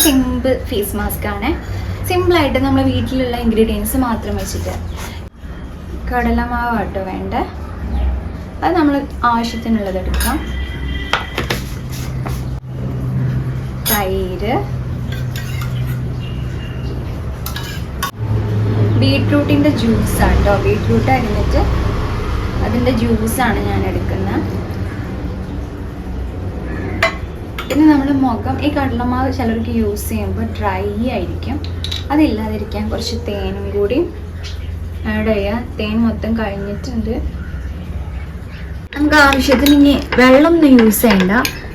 Simple face mask ആണ്. സിമ്പിളായിട്ട് നമ്മൾ വീട്ടിലുള്ള ഇൻഗ്രീഡിയൻസ് മാത്രം വെച്ചിട്ട്. കടലമാവ് ആട്ടോ വേണ്ട, അത് നമ്മൾ ആവശ്യത്തിനുള്ളത് എടുക്കാം. തൈര്, ബീട്രൂട്ടിൻ്റെ ജ്യൂസാണ് കേട്ടോ. ബീട്രൂട്ട് അരിഞ്ഞിട്ട് അതിൻ്റെ ജ്യൂസാണ് ഞാൻ എടുക്കുന്നത്. പിന്നെ നമ്മൾ മുഖം, ഈ കടലമാവ് ചിലർക്ക് യൂസ് ചെയ്യുമ്പോൾ ഡ്രൈ ആയിരിക്കും, അതില്ലാതിരിക്കാൻ കുറച്ച് തേനും കൂടി ആഡ് ചെയ്യുക. തേൻ മൊത്തം കഴിഞ്ഞിട്ടുണ്ട്. നമുക്ക് ആവശ്യത്തിന് ഇനി വെള്ളമൊന്നും യൂസ് ചെയ്യണ്ട.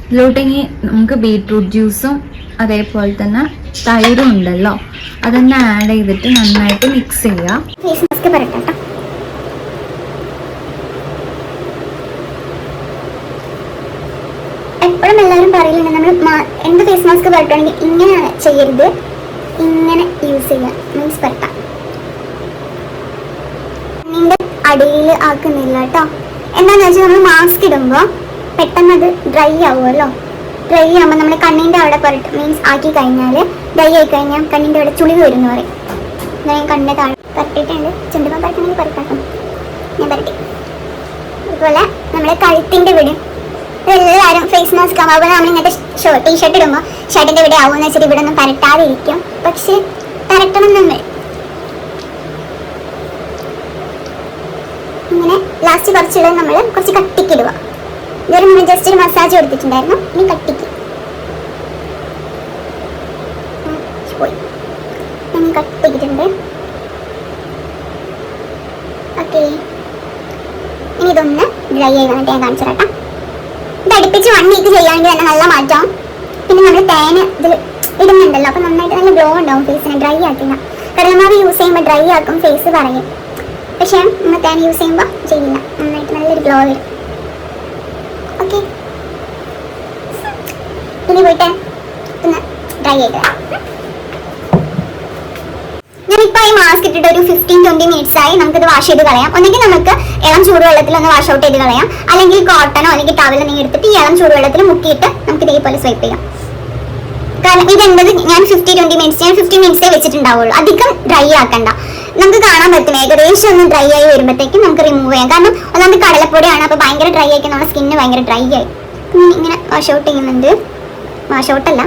ഇതിലോട്ടെങ്കിൽ നമുക്ക് ബീട്രൂട്ട് ജ്യൂസും അതേപോലെ തന്നെ തൈരും ഉണ്ടല്ലോ, അതൊന്ന് ആഡ് ചെയ്തിട്ട് നന്നായിട്ട് മിക്സ് ചെയ്യുക. ഫേസ് മാസ്ക് പറയട്ടെ. എപ്പോഴും എല്ലാവരും പറയുന്നുണ്ട് നമ്മൾ എന്ത് ഫേസ് മാസ്ക് പരട്ടുകയാണെങ്കിൽ ഇങ്ങനെയാണ് ചെയ്യരുത്, ഇങ്ങനെ യൂസ് ചെയ്യുക. മീൻസ് പരട്ടാം, കണ്ണിൻ്റെ അടിയിൽ ആക്കുന്നില്ല കേട്ടോ. എന്താണെന്ന് വെച്ചാൽ നമ്മൾ മാസ്ക് ഇടുമ്പോൾ പെട്ടെന്ന് അത് ഡ്രൈ ആവുമല്ലോ. ഡ്രൈ ആകുമ്പോൾ നമ്മൾ കണ്ണിൻ്റെ അവിടെ പരട്ടും, മീൻസ് ആക്കി കഴിഞ്ഞാൽ ഡ്രൈ ആയി കഴിഞ്ഞാൽ കണ്ണിൻ്റെ അവിടെ ചുളിവ് വരും എന്ന് പറയും. ഞാൻ കണ്ണിൻ്റെ താഴെ പരട്ടിയിട്ടുണ്ട്. ചുണ്ടുമ്പോൾ പരട്ടണമെങ്കിൽ പരട്ടാം, ഞാൻ പരട്ടി. അതുപോലെ നമ്മുടെ കഴുത്തിൻ്റെ ഇവിടെ എല്ലാവരും ഫേസ് മാസ്ക് ആകുമ്പോൾ നമ്മൾ ഇങ്ങനത്തെ ടീഷർട്ട് ഇടുമ്പോൾ ഷർട്ടിൻ്റെ ഇവിടെ ആവുമെന്ന് വെച്ചിട്ട് ഇവിടെ ഒന്നും പരട്ടാതെ ഇരിക്കും. പക്ഷെ പരട്ടണം നമ്മൾ ഇങ്ങനെ ലാസ്റ്റ് കുറച്ചിടുക. നമ്മൾ കുറച്ച് കട്ടിക്കിടുക. ഇതൊരു നമ്മൾ ജസ്റ്റ് ഒരു മസാജ് കൊടുത്തിട്ടുണ്ടായിരുന്നു, ഇനി കട്ടിക്ക് പോയി. ഇനി കട്ടിക്കിട്ടുണ്ട്. ഓക്കെ, ഇനി ഇതൊന്ന് ഡ്രൈ ആയി വന്നിട്ട് ഞാൻ കാണിച്ചു തരാം. ഇത് അടുപ്പിച്ച് 1 വീക്ക് ചെയ്യുകയാണെങ്കിൽ തന്നെ നല്ല മാറ്റം. പിന്നെ നമ്മൾ തേന് ഇതിൽ ഇടുന്നുണ്ടല്ലോ, അപ്പം നന്നായിട്ട് നല്ല ഗ്ലോ ഉണ്ടാവും ഫേസിന്. ഡ്രൈ ആക്കില്ല. കടലമാവ് യൂസ് ചെയ്യുമ്പോൾ ഡ്രൈ ആക്കും ഫേസ് പറയും, പക്ഷേ നമ്മൾ തേൻ യൂസ് ചെയ്യുമ്പോൾ ചെയ്യില്ല, നന്നായിട്ട് നല്ലൊരു ഗ്ലോ വരും. ഓക്കെ, ഇനി പോയിട്ട് ഒന്ന് ഡ്രൈ ചെയ്ത്. ഞാനിപ്പോൾ ഈ മാസ്ക് ഇട്ടിട്ട് ഒരു 15-20 മിനിറ്റ്സ് ആയി. നമുക്കിത് വാഷ് ചെയ്ത് കളയാം. ഒന്നെങ്കിൽ നമുക്ക് ഇളം ചൂടുവെള്ളത്തിൽ ഒന്ന് വാഷ് ഔട്ട് ചെയ്ത് കളയാം, അല്ലെങ്കിൽ കോട്ടണോ അല്ലെങ്കിൽ ടവലോ നിങ്ങൾ എടുത്തിട്ട് ഈ ഇളം ചൂടുവെള്ളത്തിൽ മുക്കിയിട്ട് നമുക്ക് ഇതേപോലെ സ്വൈപ്പ് ചെയ്യാം. കാരണം ഇതെന്തത് ഞാൻ 15-20 മിനിറ്റ്സ്, ഞാൻ 15 മിനിറ്റ്സേ വെച്ചിട്ടുണ്ടാവുള്ളൂ. അധികം ഡ്രൈ ആക്കണ്ട. നമുക്ക് കാണാൻ പറ്റും ഏകദേശം ഒന്ന് ഡ്രൈ ആയി വരുമ്പോഴത്തേക്കും നമുക്ക് റിമൂവ് ചെയ്യാം. കാരണം ഒന്നാമത് കടലപ്പൊടിയാണ്, അപ്പോൾ ഭയങ്കര ഡ്രൈ ആക്കി നമ്മുടെ സ്കിന്ന് ഭയങ്കര ഡ്രൈ ആയി. ഇങ്ങനെ വാഷ് ഔട്ട് ചെയ്യുന്നുണ്ട്. വാഷ് ഔട്ടല്ല,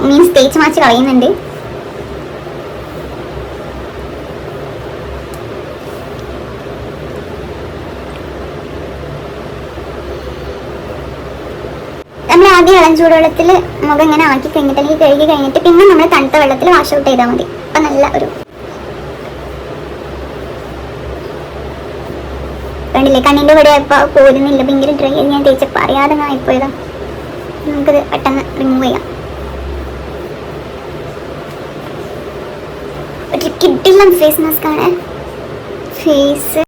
മീൻസ് തേച്ച് മാച്ച് കളയുന്നുണ്ട്. നമ്മൾ ആദ്യം ഇളം ചൂടുവെള്ളത്തിൽ മുഖം ഇങ്ങനെ ആക്കി കഴിഞ്ഞിട്ട് അല്ലെങ്കിൽ കഴുകി കഴിഞ്ഞിട്ട് പിന്നെ നമ്മൾ തണുത്ത വെള്ളത്തിൽ വാഷ് ഔട്ട് ചെയ്താൽ മതി. അപ്പം നല്ല ഒരു കണ്ടില്ലേ, കണ്ണിൻ്റെ ഇവിടെ ഇപ്പോൾ പോരുന്നില്ല, ഭയങ്കര ഡ്രൈ. ഞാൻ തേച്ചപ്പോൾ അറിയാതെ ആയിപ്പോയതാ. നമുക്കിത് പെട്ടെന്ന് റിമൂവ് ചെയ്യാം. ഒരു കിഡിലം ഫേസ് മാസ്ക് ആണ്. ഫേസ്